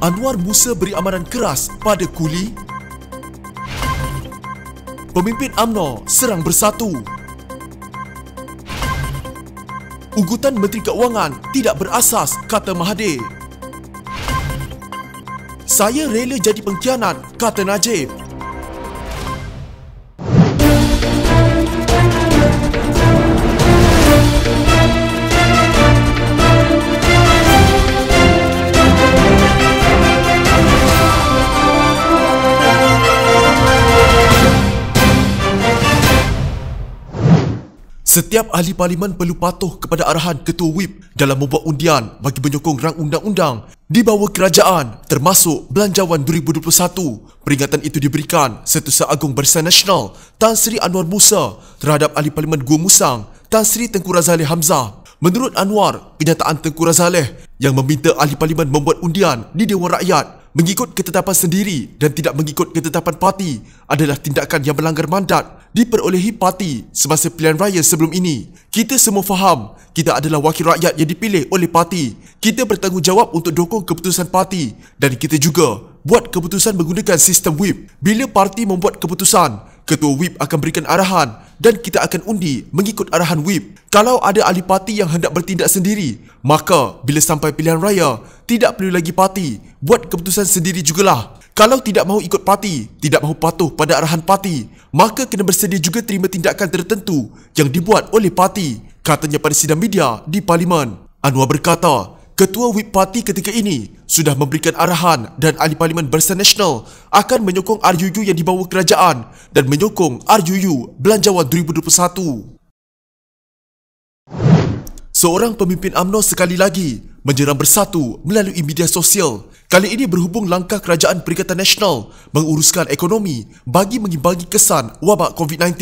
Anwar Musa beri amaran keras pada kuli. Pemimpin UMNO serang bersatu. Ugutan Menteri Keuangan tidak berasas, kata Mahathir. Saya rela jadi pengkhianat, kata Najib. Setiap ahli parlimen perlu patuh kepada arahan Ketua Whip dalam membuat undian bagi menyokong rang undang-undang di bawah kerajaan termasuk Belanjawan 2021. Peringatan itu diberikan Setiausaha Agung Barisan Nasional Tan Sri Anwar Musa terhadap ahli parlimen Gua Musang Tan Sri Tengku Razaleigh Hamzah. Menurut Anwar, kenyataan Tengku Razaleigh yang meminta ahli parlimen membuat undian di Dewan Rakyat mengikut ketetapan sendiri dan tidak mengikut ketetapan parti adalah tindakan yang melanggar mandat diperolehi parti semasa pilihan raya sebelum ini. Kita semua faham, kita adalah wakil rakyat yang dipilih oleh parti. Kita bertanggungjawab untuk dukung keputusan parti dan kita juga buat keputusan menggunakan sistem whip. Bila parti membuat keputusan, Ketua Whip akan berikan arahan dan kita akan undi mengikut arahan whip. Kalau ada ahli parti yang hendak bertindak sendiri, maka bila sampai pilihan raya, tidak perlu lagi parti buat keputusan sendiri jugalah. Kalau tidak mahu ikut parti, tidak mahu patuh pada arahan parti, maka kena bersedia juga terima tindakan tertentu yang dibuat oleh parti, katanya pada sidang media di Parlimen. Anwar berkata, Ketua Whip Parti ketika ini sudah memberikan arahan dan ahli Parlimen Barisan Nasional akan menyokong RUU yang dibawa kerajaan dan menyokong RUU Belanjawan 2021. Seorang pemimpin UMNO sekali lagi menyerang bersatu melalui media sosial. Kali ini berhubung langkah Kerajaan Perikatan Nasional menguruskan ekonomi bagi mengimbangi kesan wabak COVID-19.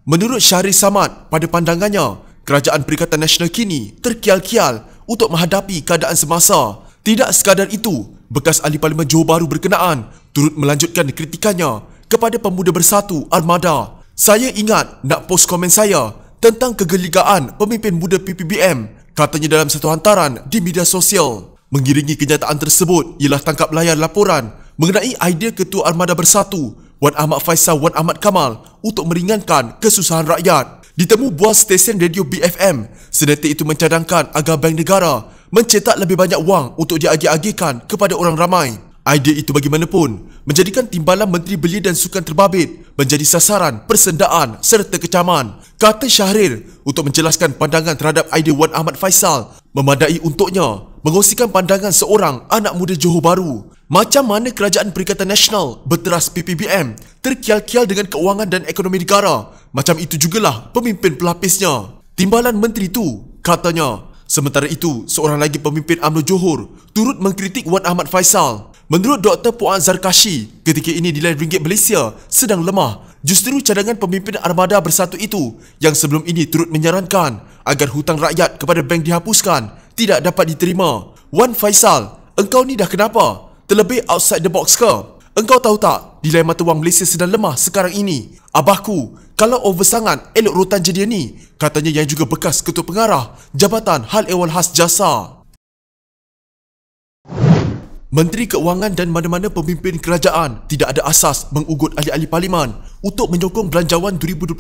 Menurut Syahrir Samad, pada pandangannya, Kerajaan Perikatan Nasional kini terkial-kial untuk menghadapi keadaan semasa. Tidak sekadar itu, bekas ahli Parlimen Johor Bahru berkenaan turut melanjutkan kritikannya kepada Pemuda Bersatu Armada. Saya ingat nak post komen saya tentang kegeligaan pemimpin muda PPBM, katanya dalam satu hantaran di media sosial. Mengiringi kenyataan tersebut ialah tangkap layar laporan mengenai idea Ketua Armada Bersatu Wan Ahmad Faisal Wan Ahmad Kamal untuk meringankan kesusahan rakyat. Ditemu buah stesen radio BFM, sedetik itu mencadangkan agar Bank Negara mencetak lebih banyak wang untuk diagih-agihkan kepada orang ramai. Idea itu bagaimanapun menjadikan timbalan Menteri Belia dan Sukan terbabit menjadi sasaran persendaan serta kecaman. Kata Syahrir, untuk menjelaskan pandangan terhadap idea Wan Ahmad Faisal, memadai untuknya mengongsikan pandangan seorang anak muda Johor Bahru. Macam mana Kerajaan Perikatan Nasional berteras PPBM terkial-kial dengan keuangan dan ekonomi negara, macam itu jugalah pemimpin pelapisnya. Timbalan menteri itu, katanya. Sementara itu, seorang lagi pemimpin UMNO Johor turut mengkritik Wan Ahmad Faisal. Menurut Dr. Puan Zarkashi, ketika ini nilai ringgit Malaysia sedang lemah. Justru cadangan pemimpin Armada Bersatu itu yang sebelum ini turut menyarankan agar hutang rakyat kepada bank dihapuskan tidak dapat diterima. Wan Faisal, engkau ni dah kenapa? Terlebih outside the box ke? Engkau tahu tak, nilai mata wang Malaysia sedang lemah sekarang ini. Abahku, kalau over sangat, elok rotan je dia ni, katanya yang juga bekas Ketua Pengarah Jabatan Hal Ehwal Khas Jasa. Menteri Keuangan dan mana-mana pemimpin kerajaan tidak ada asas mengugut ahli-ahli parlimen untuk menyokong Belanjawan 2021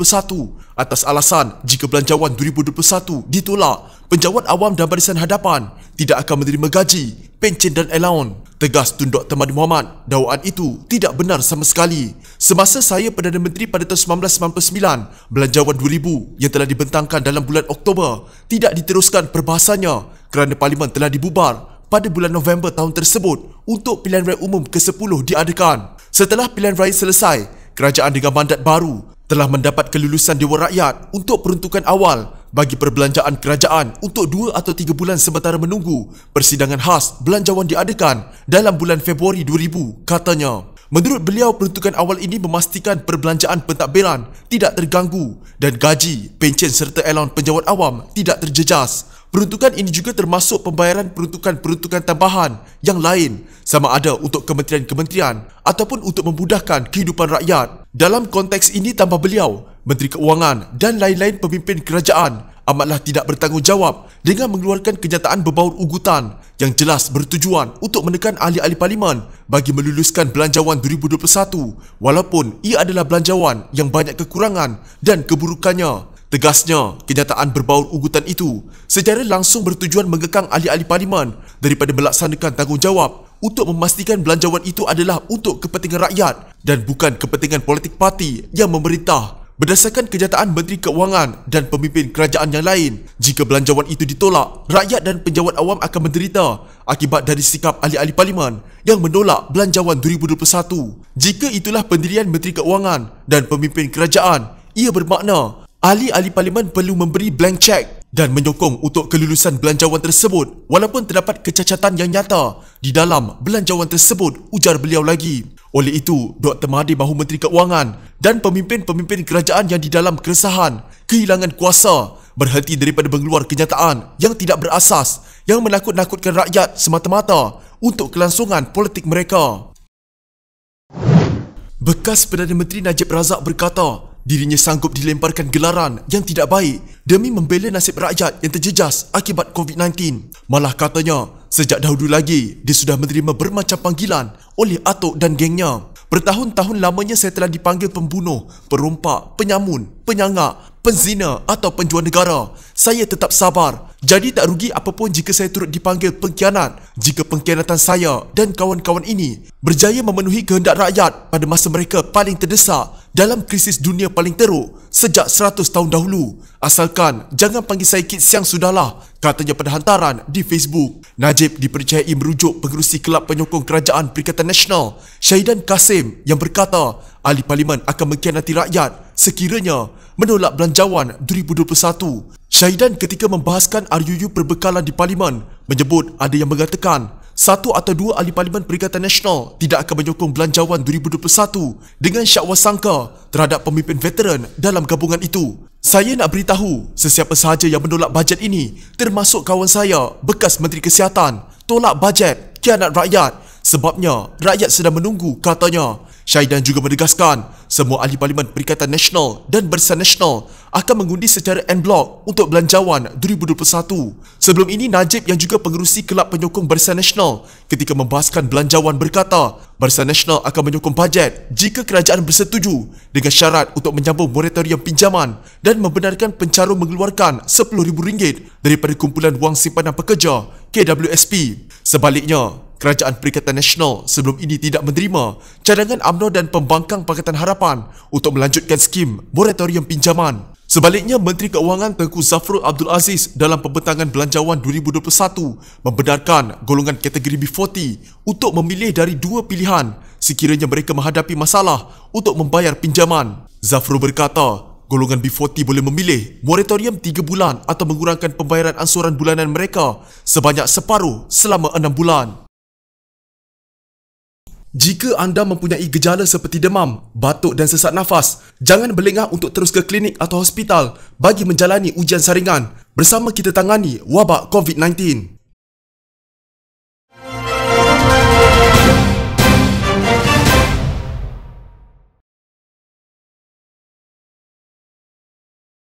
atas alasan jika Belanjawan 2021 ditolak, penjawat awam dan Barisan Hadapan tidak akan menerima gaji, pencen dan allowance. Tegas Tun Dr. Mahathir Mohamad, dakwaan itu tidak benar sama sekali. Semasa saya Perdana Menteri pada tahun 1999, Belanjawan 2000 yang telah dibentangkan dalam bulan Oktober tidak diteruskan perbahasannya kerana parlimen telah dibubar pada bulan November tahun tersebut untuk pilihan raya umum ke-10 diadakan. Setelah pilihan raya selesai, kerajaan dengan mandat baru telah mendapat kelulusan Dewan Rakyat untuk peruntukan awal bagi perbelanjaan kerajaan untuk 2 atau 3 bulan sementara menunggu persidangan khas Belanjawan diadakan dalam bulan Februari 2000, katanya. Menurut beliau, peruntukan awal ini memastikan perbelanjaan pentadbiran tidak terganggu dan gaji, pencen serta allowance penjawat awam tidak terjejas. Peruntukan ini juga termasuk pembayaran peruntukan-peruntukan tambahan yang lain, sama ada untuk kementerian-kementerian ataupun untuk memudahkan kehidupan rakyat. Dalam konteks ini, tambah beliau, Menteri Keuangan dan lain-lain pemimpin kerajaan amatlah tidak bertanggungjawab dengan mengeluarkan kenyataan berbaur ugutan yang jelas bertujuan untuk menekan ahli-ahli parlimen bagi meluluskan Belanjawan 2021 walaupun ia adalah belanjawan yang banyak kekurangan dan keburukannya. Tegasnya, kenyataan berbaur ugutan itu secara langsung bertujuan mengekang ahli-ahli parlimen daripada melaksanakan tanggungjawab untuk memastikan belanjawan itu adalah untuk kepentingan rakyat dan bukan kepentingan politik parti yang memerintah. Berdasarkan kenyataan Menteri Keuangan dan pemimpin kerajaan yang lain, jika belanjawan itu ditolak, rakyat dan penjawat awam akan menderita akibat dari sikap ahli-ahli parlimen yang menolak Belanjawan 2021. Jika itulah pendirian Menteri Keuangan dan pemimpin kerajaan, ia bermakna ahli-ahli parlimen perlu memberi blank check dan menyokong untuk kelulusan belanjawan tersebut walaupun terdapat kecacatan yang nyata di dalam belanjawan tersebut, ujar beliau lagi. Oleh itu, Dr. Mahathir mahu Menteri Keuangan dan pemimpin-pemimpin kerajaan yang di dalam keresahan, kehilangan kuasa berhenti daripada mengeluar kenyataan yang tidak berasas yang menakut-nakutkan rakyat semata-mata untuk kelangsungan politik mereka. Bekas Perdana Menteri Najib Razak berkata dirinya sanggup dilemparkan gelaran yang tidak baik demi membela nasib rakyat yang terjejas akibat COVID-19. Malah katanya, sejak dahulu lagi dia sudah menerima bermacam panggilan oleh atuk dan gengnya. Bertahun-tahun lamanya saya telah dipanggil pembunuh, perompak, penyamun, penyangak, penzina atau penjual negara. Saya tetap sabar. Jadi tak rugi apapun jika saya turut dipanggil pengkhianat jika pengkhianatan saya dan kawan-kawan ini berjaya memenuhi kehendak rakyat pada masa mereka paling terdesak dalam krisis dunia paling teruk sejak 100 tahun dahulu. Asalkan jangan panggil saya Kit Siang sudahlah, katanya pada hantaran di Facebook. Najib dipercayai merujuk pengerusi Kelab Penyokong Kerajaan Perikatan Nasional, Syahidan Kasim, yang berkata ahli parlimen akan mengkhianati rakyat sekiranya menolak Belanjawan 2021. Syahidan ketika membahaskan RUU perbekalan di parlimen menyebut ada yang mengatakan satu atau dua ahli parlimen Perikatan Nasional tidak akan menyokong Belanjawan 2021 dengan syakwa sangka terhadap pemimpin veteran dalam gabungan itu. Saya nak beritahu sesiapa sahaja yang menolak bajet ini, termasuk kawan saya, bekas Menteri Kesihatan, tolak bajet, khianat rakyat. Sebabnya rakyat sedang menunggu, katanya. Syahidan juga menegaskan semua ahli parlimen Perikatan Nasional dan Barisan Nasional akan mengundi secara en blok untuk Belanjawan 2021. Sebelum ini, Najib yang juga pengerusi Kelab Penyokong Barisan Nasional ketika membahaskan Belanjawan berkata Barisan Nasional akan menyokong bajet jika kerajaan bersetuju dengan syarat untuk menyambung moratorium pinjaman dan membenarkan pencarum mengeluarkan RM10,000 daripada kumpulan wang simpanan pekerja KWSP. Sebaliknya, Kerajaan Perikatan Nasional sebelum ini tidak menerima cadangan UMNO dan Pembangkang Pakatan Harapan untuk melanjutkan skim moratorium pinjaman. Sebaliknya, Menteri Keuangan Tengku Zafrul Abdul Aziz dalam pembentangan Belanjawan 2021 membenarkan golongan kategori B40 untuk memilih dari dua pilihan sekiranya mereka menghadapi masalah untuk membayar pinjaman. Zafrul berkata, golongan B40 boleh memilih moratorium 3 bulan atau mengurangkan pembayaran ansuran bulanan mereka sebanyak separuh selama 6 bulan. Jika anda mempunyai gejala seperti demam, batuk dan sesak nafas, jangan berlengah untuk terus ke klinik atau hospital bagi menjalani ujian saringan. Bersama kita tangani wabak COVID-19.